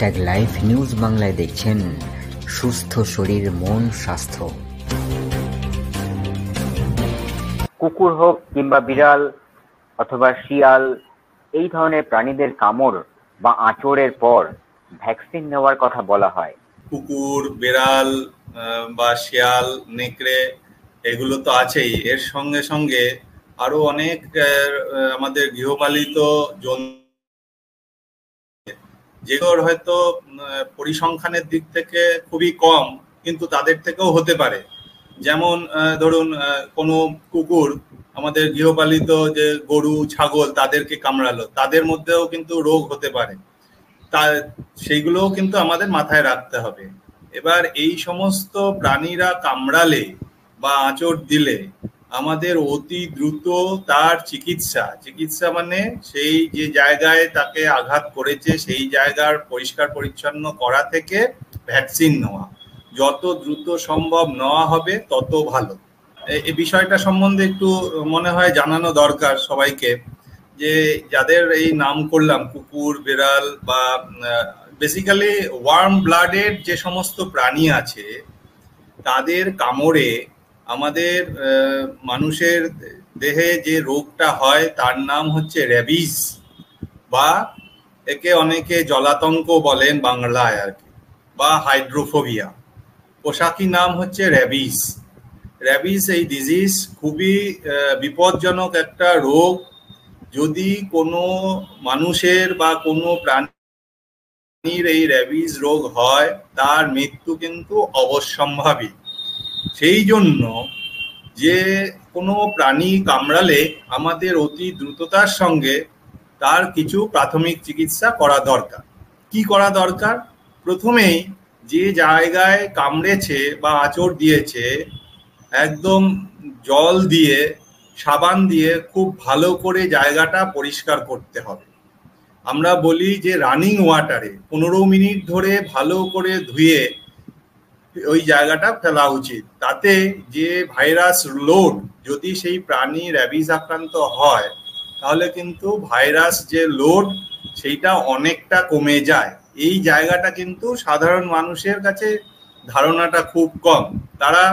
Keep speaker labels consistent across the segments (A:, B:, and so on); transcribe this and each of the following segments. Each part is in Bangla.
A: লাইভ নিউজ বাংলায় দেখছেন সুস্থ শরীর মন স্বাস্থ্য। কুকুর হোক কিংবা বিড়াল অথবা শিয়াল, এই ধরনের প্রাণীদের কামড় বা আঁচড়ের পর ভ্যাকসিন নেওয়ার কথা বলা হয়।
B: কুকুর, বিড়াল বা শিয়াল, নেকড়ে এগুলো তো আছেই। এর সঙ্গে সঙ্গে আরো অনেক আমাদের গৃহপালিত জন্তু যেগুলোর হয়তো পরিসংখ্যানের দিক থেকে খুবই কম, কিন্তু তাদের থেকেও হতে পারে। যেমন ধরুন কোনো কুকুর আমাদের গৃহপালিত যে গরু, ছাগল তাদেরকে কামড়ালো, তাদের মধ্যেও কিন্তু রোগ হতে পারে। সেইগুলোও কিন্তু আমাদের মাথায় রাখতে হবে। এবার এই সমস্ত প্রাণীরা কামড়ালে বা আঁচড় দিলে আমাদের অতি দ্রুত তার চিকিৎসা মানে সেই যে জায়গায় তাকে আঘাত করেছে সেই জায়গার পরিষ্কার পরিচ্ছন্ন করা থেকে ভ্যাকসিন নেওয়া, যত দ্রুত সম্ভব নেওয়া হবে তত ভালো। এই বিষয়টা সম্বন্ধে একটু মনে হয় জানানো দরকার সবাইকে, যে যাদের এই নাম করলাম কুকুর, বিড়াল বা বেসিক্যালি ওয়ার্ম ব্লাডের যে সমস্ত প্রাণী আছে, তাদের কামড়ে আমাদের মানুষের দেহে যে রোগটা হয় তার নাম হচ্ছে র্যাবিস, বা একে অনেকে জলাতঙ্ক বলেন বাংলায় আর কি, বা হাইড্রোফোবিয়া। পোশাকি নাম হচ্ছে র্যাবিস। এই ডিজিজ খুবই বিপজ্জনক একটা রোগ। যদি কোনো মানুষের বা কোনো প্রাণীর এই র্যাবিস রোগ হয়, তার মৃত্যু কিন্তু অবশ্যম্ভাবী। সেই জন্য যে কোনো প্রাণী কামড়ালে আমাদের অতি দ্রুততার সঙ্গে তার কিছু প্রাথমিক চিকিৎসা করা দরকার। কি করা দরকার? প্রথমেই যে জায়গায় কামড়েছে বা আঁচড় দিয়েছে, একদম জল দিয়ে, সাবান দিয়ে খুব ভালো করে জায়গাটা পরিষ্কার করতে হবে। আমরা বলি যে রানিং ওয়াটারে 15 মিনিট ধরে ভালো করে ধুয়ে ওই জায়গাটা ফেলা উচিত। তাতে যে ভাইরাস লোড, যদি সেই প্রাণী র্যাবিস আক্রান্ত হয়, তাহলে কিন্তু ভাইরাস যে লোড সেইটা অনেকটা কমে যায়। এই জায়গাটা কিন্তু সাধারণ মানুষের কাছে ধারণাটা খুব কম। তারা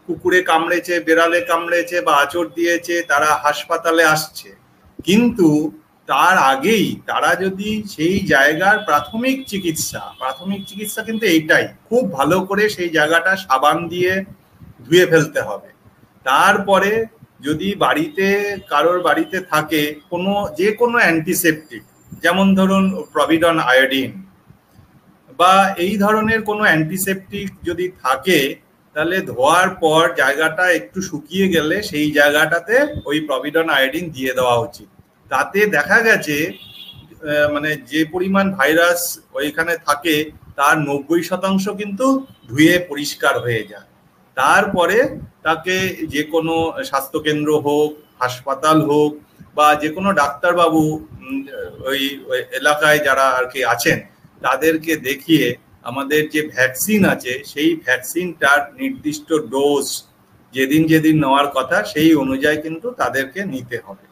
B: কুকুরে কামড়েছে, বেড়ালে কামড়েছে বা আঁচড় দিয়েছে, তারা হাসপাতালে আসছে, কিন্তু তার আগেই তারা যদি সেই জায়গার প্রাথমিক চিকিৎসা কিন্তু এইটাই, খুব ভালো করে সেই জায়গাটা সাবান দিয়ে ধুয়ে ফেলতে হবে। তারপরে যদি কারোর বাড়িতে থাকে যে কোনো অ্যান্টিসেপটিক, যেমন ধরুন প্রভিডন আয়োডিন বা এই ধরনের কোনো অ্যান্টিসেপটিক যদি থাকে, তাহলে ধোয়ার পর জায়গাটা একটু শুকিয়ে গেলে সেই জায়গাটাতে ওই প্রভিডন আয়োডিন দিয়ে দেওয়া উচিত। তাতে দেখা গেছে মানে যে পরিমাণ ভাইরাস ওইখানে থাকে তার 90% কিন্তু ধুয়ে পরিষ্কার হয়ে যায়। তারপরে তাকে যে কোনো স্বাস্থ্যকেন্দ্র হোক, হাসপাতাল হোক, বা যে কোনো ডাক্তারবাবু ওই এলাকায় যারা আর কি আছেন তাদেরকে দেখিয়ে আমাদের যে ভ্যাকসিন আছে সেই ভ্যাকসিনটার নির্দিষ্ট ডোজ যেদিন নেওয়ার কথা সেই অনুযায়ী কিন্তু তাদেরকে নিতে হবে।